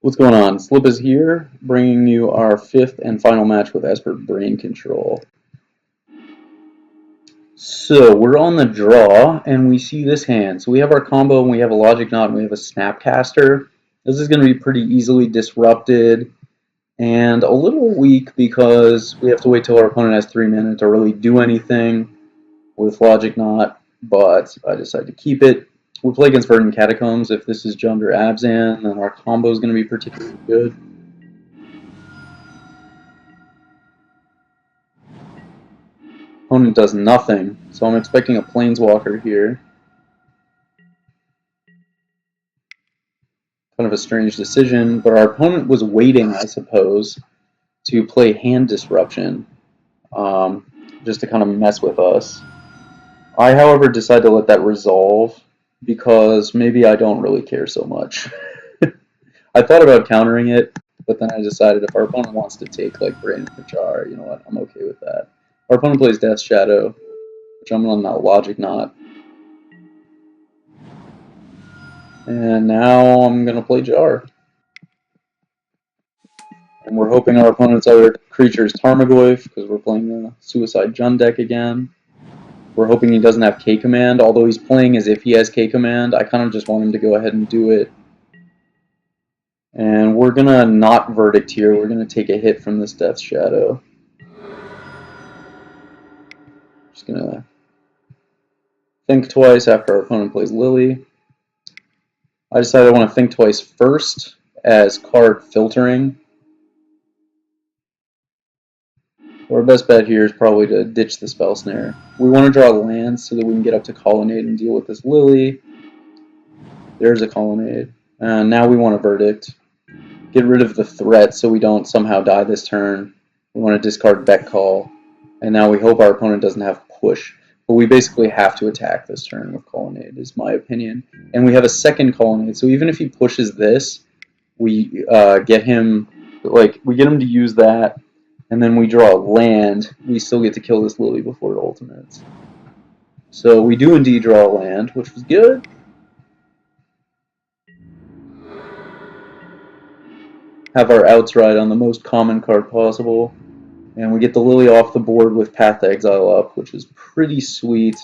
What's going on? Slip is here, bringing you our fifth and final match with Esper Brain Control. So we're on the draw, and we see this hand. So we have our combo, and we have a Logic Knot, and we have a Snapcaster. This is going to be pretty easily disrupted, and a little weak because we have to wait till our opponent has 3 minutes to really do anything with Logic Knot, but I decided to keep it. We play against Verdant Catacombs. If this is Jund or Abzan, then our combo is going to be particularly good. Opponent does nothing, so I'm expecting a Planeswalker here. Kind of a strange decision, but our opponent was waiting, I suppose, to play Hand Disruption, just to kind of mess with us. I, however, decided to let that resolve because maybe I don't really care so much. I thought about countering it, but then I decided if our opponent wants to take like Brain or Jar, you know what, I'm okay with that. Our opponent plays Death Shadow, which I'm on that Logic Knot. And now I'm going to play Jar. And we're hoping our opponent's other creature is Tarmogoyf, because we're playing the Suicide Jund deck again. We're hoping he doesn't have K-Command, although he's playing as if he has K-Command. I kind of just want him to go ahead and do it. And we're going to not Verdict here. We're going to take a hit from this Death Shadow. Just going to think twice after our opponent plays Lily. I decided I want to think twice first as card filtering. Our best bet here is probably to ditch the Spell Snare. We want to draw lands so that we can get up to Colonnade and deal with this Lily. There's a Colonnade. And now we want a Verdict. Get rid of the threat so we don't somehow die this turn. We want to discard Beck Call. And now we hope our opponent doesn't have Push. But we basically have to attack this turn with Colonnade, is my opinion. And we have a second Colonnade, so even if he pushes this, we get him to use that, and then we draw a land. We still get to kill this Lily before it ultimates. So we do indeed draw a land, which was good. Have our outs ride on the most common card possible. And we get the Lily off the board with Path to Exile up, which is pretty sweet.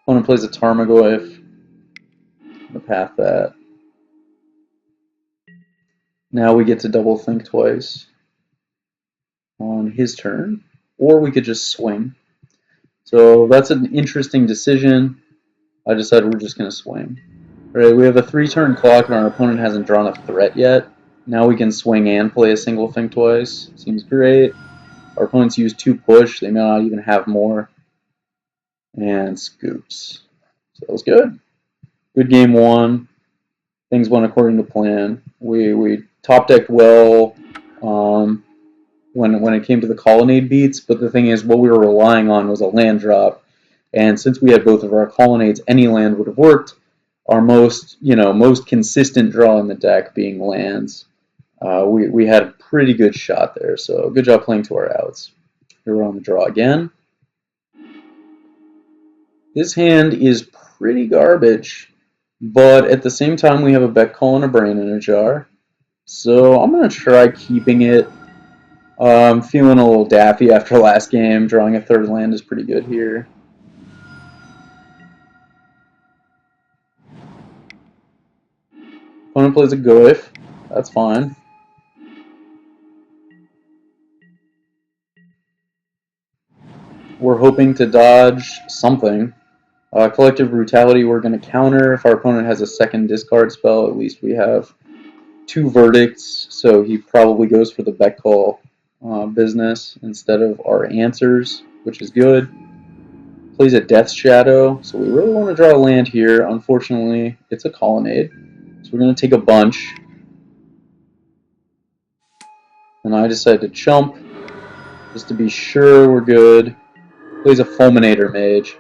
Opponent plays a Tarmogoyf. To path that. Now we get to double think twice on his turn, or we could just swing. So that's an interesting decision. I decided we're just going to swing. All right, we have a 3-turn clock and our opponent hasn't drawn a threat yet. Now we can swing and play a single think twice. Seems great. Our opponents use 2 push. They may not even have more. And scoops. So that was good. Good game 1. Things went according to plan. We top decked well when it came to the Colonnade beats, but the thing is, what we were relying on was a land drop. And since we had both of our Colonnades, any land would have worked. Our most consistent draw in the deck being lands. We had a pretty good shot there, so good job playing to our outs. Here we're on the draw again. This hand is pretty garbage, but at the same time we have a Beck Call and a Brain in a Jar. So I'm going to try keeping it. I'm feeling a little daffy after last game. Drawing a 3rd land is pretty good here. Opponent plays a Goyf. That's fine. We're hoping to dodge something. Collective Brutality we're going to counter. If our opponent has a second discard spell, at least we have 2 verdicts, so he probably goes for the Beck Call business instead of our answers, which is good. Plays a Death Shadow, so we really want to draw a land here. Unfortunately, it's a Colonnade, so we're going to take a bunch. And I decided to chump, just to be sure we're good. Plays a Fulminator Mage.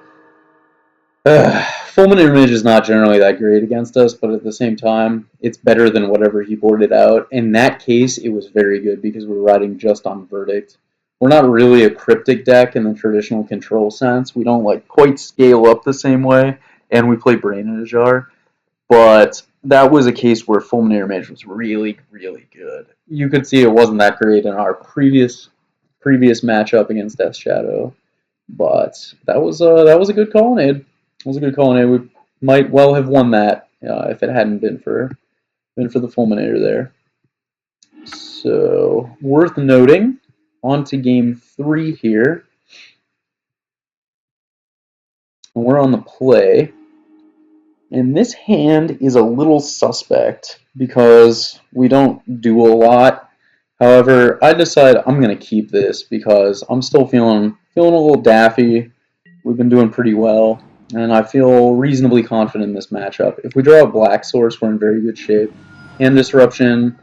Fulminator Mage is not generally that great against us, but at the same time, it's better than whatever he boarded out. In that case, it was very good because we're riding just on Verdict. We're not really a cryptic deck in the traditional control sense. We don't quite scale up the same way, and we play Brain in a Jar. But that was a case where Fulminator Mage was really, really good. You could see it wasn't that great in our previous matchup against Death Shadow, but that was a good colonnade. It was a good colonnade. We might well have won that if it hadn't been for the Fulminator there. So worth noting. On to game 3 here. And we're on the play. And this hand is a little suspect because we don't do a lot. However, I decide I'm going to keep this because I'm still feeling a little daffy. We've been doing pretty well, and I feel reasonably confident in this matchup. If we draw a black source, we're in very good shape. Hand Disruption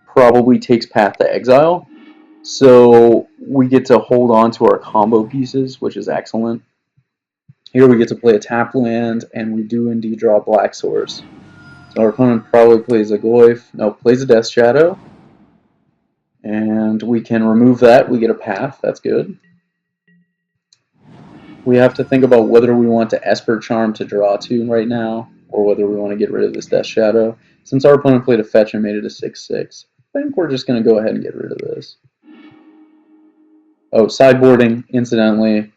probably takes Path to Exile, so we get to hold on to our combo pieces, which is excellent. Here we get to play a tap land, and we do indeed draw a black source. So our opponent probably plays a Goyf, no, plays a Death Shadow, and we can remove that. We get a Path, that's good. We have to think about whether we want to Esper Charm to draw 2 right now, or whether we want to get rid of this Death Shadow. Since our opponent played a fetch and made it a 6/6, I think we're just going to go ahead and get rid of this. Oh, sideboarding, incidentally.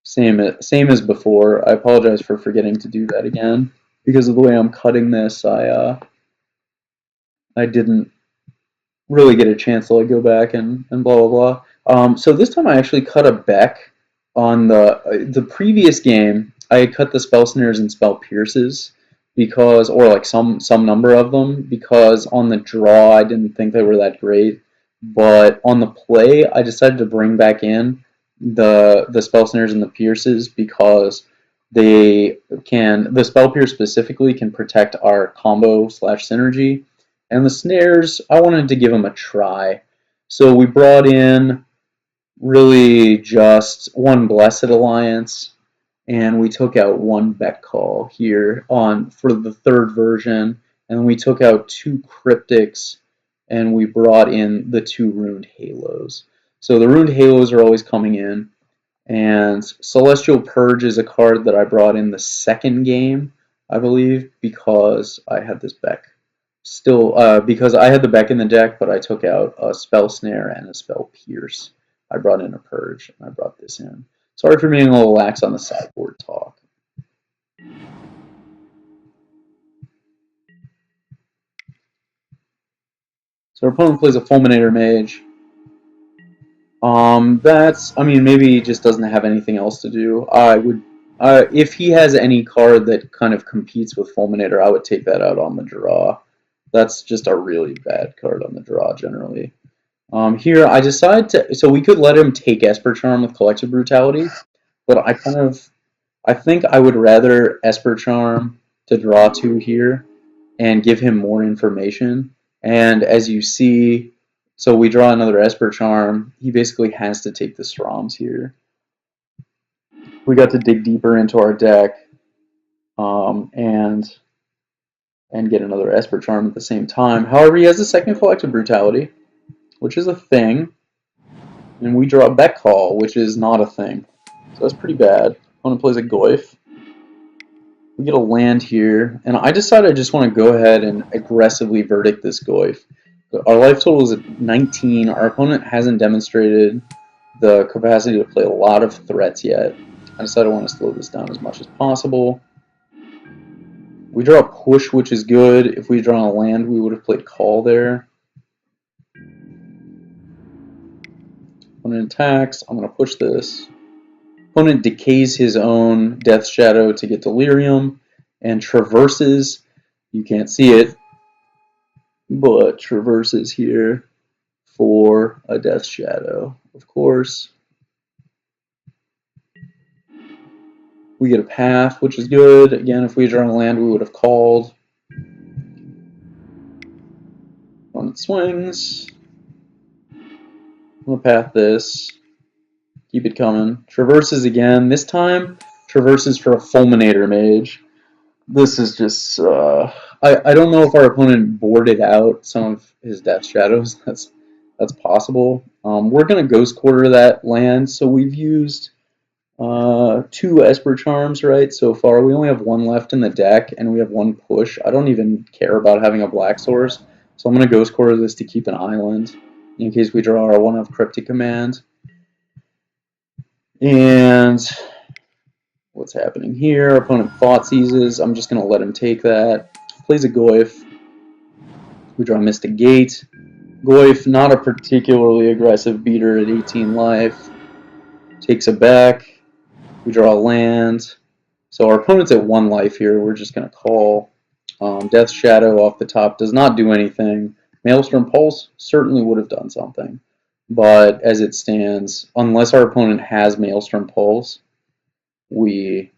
Same as before. I apologize for forgetting to do that again. Because of the way I'm cutting this, I didn't really get a chance to like go back and blah blah blah. So this time I actually cut a Beck. On the previous game, I had cut the Spell Snares and Spell Pierces because, or like some number of them, because on the draw I didn't think they were that great. But on the play, I decided to bring back in the Spell Snares and the Pierces because the Spell Pierce specifically can protect our combo / synergy, and the Snares I wanted to give them a try. So we brought in really just one Blessed Alliance, and we took out one Beck Call here for the 3rd version, and we took out 2 Cryptics, and we brought in the 2 Runed Halos. So the Runed Halos are always coming in, and Celestial Purge is a card that I brought in the 2nd game, I believe, because I had this Beck. Because I had the Beck in the deck, but I took out a Spell Snare and a Spell Pierce. I brought in a Purge, and I brought this in. Sorry for being a little lax on the sideboard talk. So our opponent plays a Fulminator Mage. Maybe he just doesn't have anything else to do. If he has any card that kind of competes with Fulminator, I would take that out on the draw. That's just a really bad card on the draw, generally. Here, I decide to... So we could let him take Esper Charm with Collective Brutality, but I think I would rather Esper Charm to draw 2 here and give him more information. And as you see, so we draw another Esper Charm. He basically has to take the Stroms here. We got to dig deeper into our deck and get another Esper Charm at the same time. However, he has a 2nd Collective Brutality, which is a thing. And we draw Beck Call, which is not a thing. So that's pretty bad. Opponent plays a Goyf. We get a land here, and I decided I just want to go ahead and aggressively verdict this Goyf. Our life total is at 19. Our opponent hasn't demonstrated the capacity to play a lot of threats yet. I decided I want to slow this down as much as possible. We draw a push, which is good. If we draw a land, we would have played call there. Opponent attacks. I'm going to push this. Opponent decays his own Death Shadow to get Delirium and traverses. You can't see it, but traverses here for a Death Shadow, of course. We get a Path, which is good. Again, if we draw a land, we would have called. Opponent swings. I'm going to path this. Keep it coming. Traverses again. This time, traverses for a Fulminator Mage. This is just... I don't know if our opponent boarded out some of his Death Shadows. That's possible. We're going to Ghost Quarter that land, so we've used 2 Esper Charms, right? So far, we only have 1 left in the deck, and we have 1 push. I don't even care about having a black source, so I'm going to Ghost Core this to keep an island in case we draw our 1 of Cryptic Command. And what's happening here? Our opponent Thought Seizes. I'm just going to let him take that. Plays a Goyf. We draw Mystic Gate. Goyf, not a particularly aggressive beater at 18 life. Takes it back. We draw a land. So our opponent's at 1 life here. We're just going to call. Death Shadow off the top does not do anything. Maelstrom Pulse certainly would have done something. But as it stands, unless our opponent has Maelstrom Pulse, we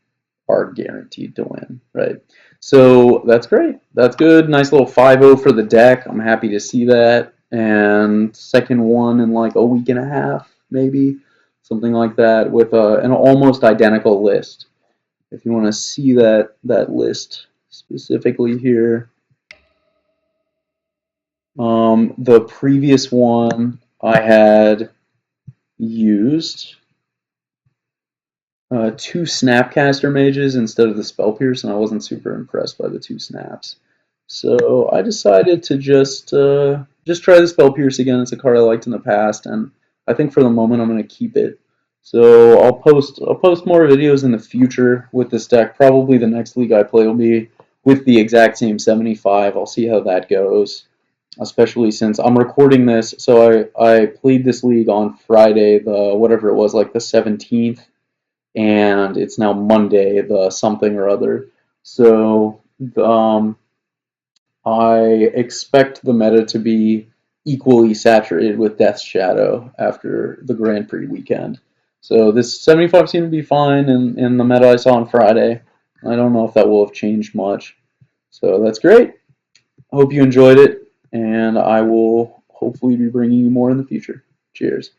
are guaranteed to win, right? So that's great. That's good. Nice little 5-0 for the deck. I'm happy to see that. And second one in like a week and a half, maybe. Something like that with an almost identical list. If you want to see that list specifically here. The previous one I had used 2 Snapcaster Mages instead of the Spell Pierce, and I wasn't super impressed by the 2 snaps. So I decided to just try the Spell Pierce again. It's a card I liked in the past, and I think for the moment I'm going to keep it. So I'll post more videos in the future with this deck. Probably the next league I play will be with the exact same 75. I'll see how that goes, especially since I'm recording this. So I played this league on Friday, the whatever it was, like the 17th, and it's now Monday, the something or other. So I expect the meta to be equally saturated with Death's Shadow after the Grand Prix weekend. So this 75 seemed to be fine in the meta I saw on Friday. I don't know if that will have changed much. So that's great. I hope you enjoyed it, and I will hopefully be bringing you more in the future. Cheers.